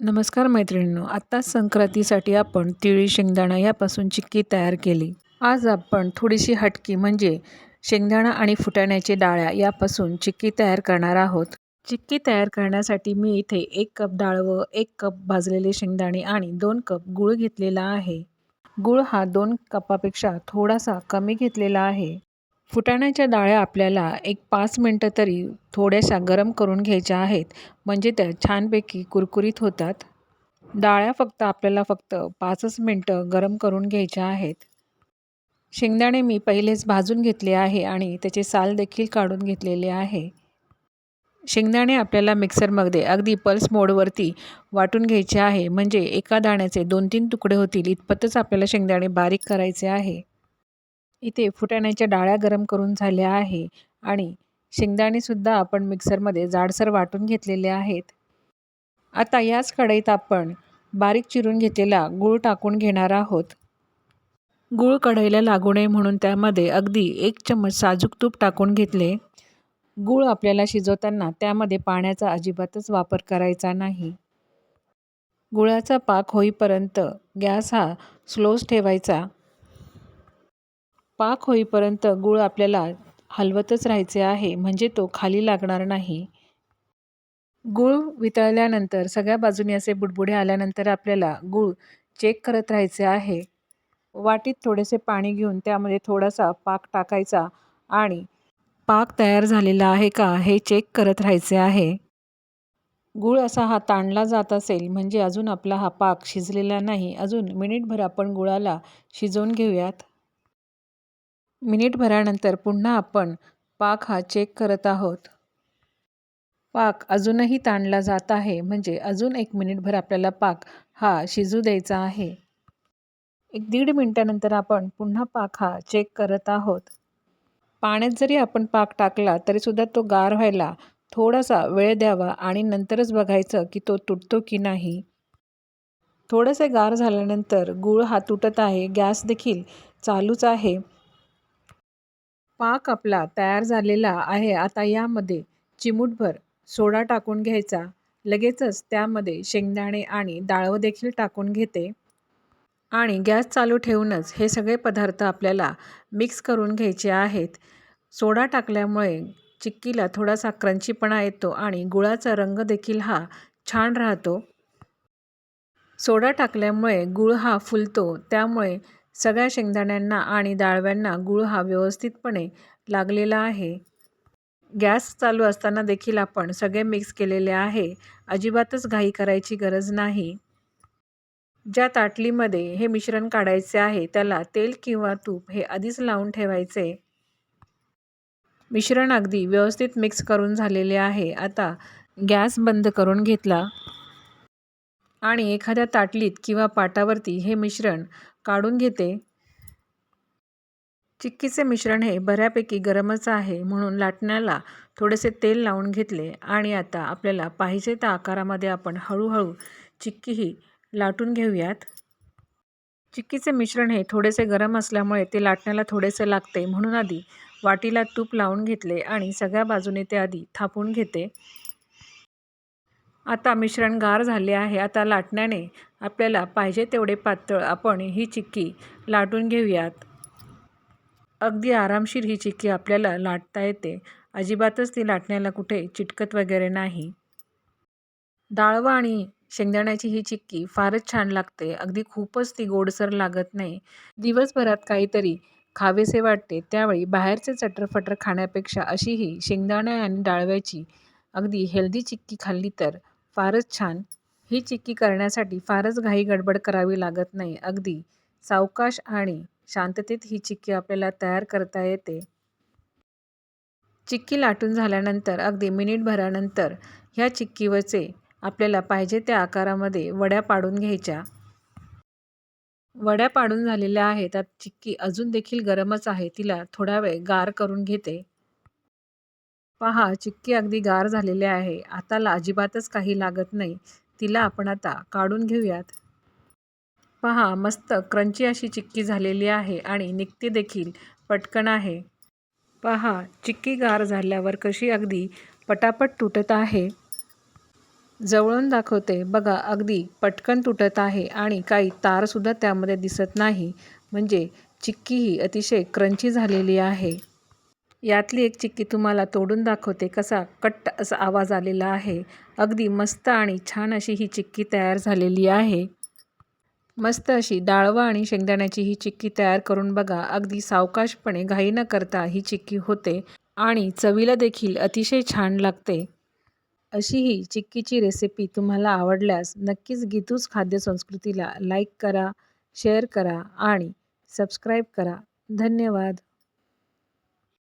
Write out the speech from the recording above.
नमस्कार मैत्रिणींनो, आत्ताच संक्रांतीसाठी आपण तिळी शेंगदाणा यापासून चिक्की तयार केली. आज आपण थोडीशी हटकी म्हणजे शेंगदाणा आणि फुटाण्याची डाळ्या यापासून चिक्की तयार करणार आहोत. चिक्की तयार करण्यासाठी मी इथे 1 कप डाळ व 1 कप भाजलेले शेंगदाणे आणि 2 कप गूळ घेतलेला आहे. गूळ हा 2 कपापेक्षा थोडासा कमी घेतलेला आहे. फुटाण्याच्या डाळ्या आपल्याला एक 5 मिनटं तरी थोड्याशा गरम करून घ्यायच्या आहेत, म्हणजे त्या छानपैकी कुरकुरीत होतात. डाळ्या आपल्याला फक्त 5च मिनटं गरम करून घ्यायच्या आहेत. शेंगदाणे मी पहिलेच भाजून घेतले आहे आणि त्याचे साल देखील काढून घेतलेले आहे. शेंगदाणे आपल्याला मिक्सरमध्ये अगदी पल्स मोडवरती वाटून घ्यायचे आहे, म्हणजे एका दाण्याचे 2-3 तुकडे होतील इतपतच आपल्याला शेंगदाणे बारीक करायचे आहे. इथे फुटाण्याच्या डाळ्या गरम करून झाल्या आहे आणि शेंगदाणेसुद्धा आपण मिक्सरमध्ये जाडसर वाटून घेतलेले आहेत. आता याच कढईत आपण बारीक चिरून घेतलेला गूळ टाकून घेणार आहोत. गूळ कढईला लागू नये म्हणून त्यामध्ये अगदी 1 चम्मच साजूक तूप टाकून घेतले. गूळ आपल्याला शिजवताना त्यामध्ये पाण्याचा अजिबातच वापर करायचा नाही. गुळाचा पाक होईपर्यंत गॅस हा स्लोच ठेवायचा. पाक होईपर्यंत गूळ आपल्याला हलवतच राहायचे आहे, म्हणजे तो खाली लागणार नाही. गूळ वितळल्यानंतर सगळ्या बाजूनी असे बुडबुडे आल्यानंतर आपल्याला गूळ चेक करत राहायचे आहे. वाटीत थोडेसे पाणी घेऊन त्यामध्ये थोडासा पाक टाकायचा आणि पाक तयार झालेला आहे का हे चेक करत राहायचे आहे. गूळ असा हा ताणला जात असेल म्हणजे अजून आपला हा पाक शिजलेला नाही. अजून मिनिटभर आपण गुळाला शिजवून घेऊयात. मिनिटभरानंतर पुन्हा आपण पाक हा चेक करत आहोत. पाक अजूनही ताणला जात आहे, म्हणजे अजून 1 मिनिटभर आपल्याला पाक हा शिजू द्यायचा आहे. 1-1.5 मिनिटानंतर आपण पुन्हा पाक हा चेक करत आहोत. पाण्यात जरी आपण पाक टाकला तरीसुद्धा तो गार व्हायला थोडासा वेळ द्यावा आणि नंतरच बघायचं की तो तुटतो की नाही. थोडेसे गार झाल्यानंतर गूळ हा तुटत आहे, गॅस देखील चालूच आहे. पाक आपला तयार झालेला आहे. आता यामध्ये चिमूटभर सोडा टाकून घ्यायचा. लगेचच त्यामध्ये शेंगदाणे आणि डाळव देखील टाकून घेते आणि गॅस चालू ठेवूनच हे सगळे पदार्थ आपल्याला मिक्स करून घ्यायचे आहेत. सोडा टाकल्यामुळे चिक्कीला थोडासा क्रंचीपणा येतो आणि गुळाचा रंग देखील हा छान राहतो. सोडा टाकल्यामुळे गूळ हा फुलतो, त्यामुळे सगळ्या शेंगदाण्यांना आणि डाळव्यांना गूळ हा व्यवस्थितपणे लागलेला आहे. गॅस चालू असताना देखील आपण सगळे मिक्स केलेले आहे. अजिबातच घाई करायची गरज नाही. ज्या ताटलीमध्ये हे मिश्रण काढायचे आहे त्याला तेल किंवा तूप हे आधीच लावून ठेवायचे. मिश्रण अगदी व्यवस्थित मिक्स करून झालेले आहे. आता गॅस बंद करून घेतला आणि एखाद्या ताटलीत किंवा पाटावरती हे मिश्रण काढून घेते. चिक्कीचे मिश्रण हे बऱ्यापैकी गरमच आहे, म्हणून लाटण्याला थोडेसे तेल लावून घेतले आणि आता आपल्याला पाहिजे त्या आकारामध्ये आपण हळूहळू चिक्की ही लाटून घेऊयात. चिक्कीचे मिश्रण हे थोडेसे गरम असल्यामुळे ते लाटण्याला थोडेसे लागते, म्हणून आधी वाटीला तूप लावून घेतले आणि सगळ्या बाजूने ते आधी थापून घेते. आता मिश्रण गार झाले आहे. आता लाटण्याने आपल्याला पाहिजे तेवढे पातळ आपण ही चिक्की लाटून घेऊयात. अगदी आरामशीर ही चिक्की आपल्याला लाटता येते. अजिबातच ती लाटण्याला कुठे चिटकत वगैरे नाही. डाळवं आणि शेंगदाण्याची ही चिक्की फारच छान लागते. अगदी खूपच ती गोडसर लागत नाही. दिवसभरात काहीतरी खावेसे वाटते त्यावेळी बाहेरचे चटर-फटर खाण्यापेक्षा अशी ही शेंगदाणे आणि डाळव्याची अगदी हेल्दी चिक्की खाल्ली तर फारच छान. ही चिक्की करण्यासाठी फारच घाई गडबड करावी लागत नाही. अगदी सावकाश आणि शांततेत ही चिक्की आपल्याला तयार करता येते. चिक्की लाटून झाल्यानंतर अगदी मिनिटभरानंतर ह्या चिक्कीवरचे आपल्याला पाहिजे त्या आकारामध्ये वड्या पाडून घ्यायच्या. वड्या पाडून झालेल्या आहेत. त्यात चिक्की अजून देखील गरमच आहे. तिला थोडा वेळ गार करून घेते. पहा, चिक्की अगदी गार झालेली आहे. हाताला अजिबातच काही लागत नाही. तिला आपण आता काढून घेऊयात. पहा, मस्त क्रंची अशी चिक्की झालेली आहे आणि निघते देखील पटकन आहे. पहा, चिक्की गार झाल्यावर कशी अगदी पटापट तुटत आहे. जवळून दाखवते बघा, अगदी पटकन तुटत आहे आणि काही तारसुद्धा त्यामध्ये दिसत नाही. म्हणजे चिक्की ही अतिशय क्रंची झालेली आहे. यातली एक चिक्की तुम्हाला तोडून दाखवते. कसा कट्ट असा आवाज आलेला आहे. अगदी मस्त आणि छान अशी ही चिक्की तयार झालेली आहे. मस्त अशी डाळवा आणि शेंगदाण्याची ही चिक्की तयार करून बघा. अगदी सावकाशपणे घाई न करता ही चिक्की होते आणि चवीला देखील अतिशय छान लागते. अशी ही चिक्कीची रेसिपी तुम्हाला आवडल्यास नक्कीच गीतूज खाद्य संस्कृतीला लाईक करा, शेअर करा आणि सबस्क्राईब करा. धन्यवाद.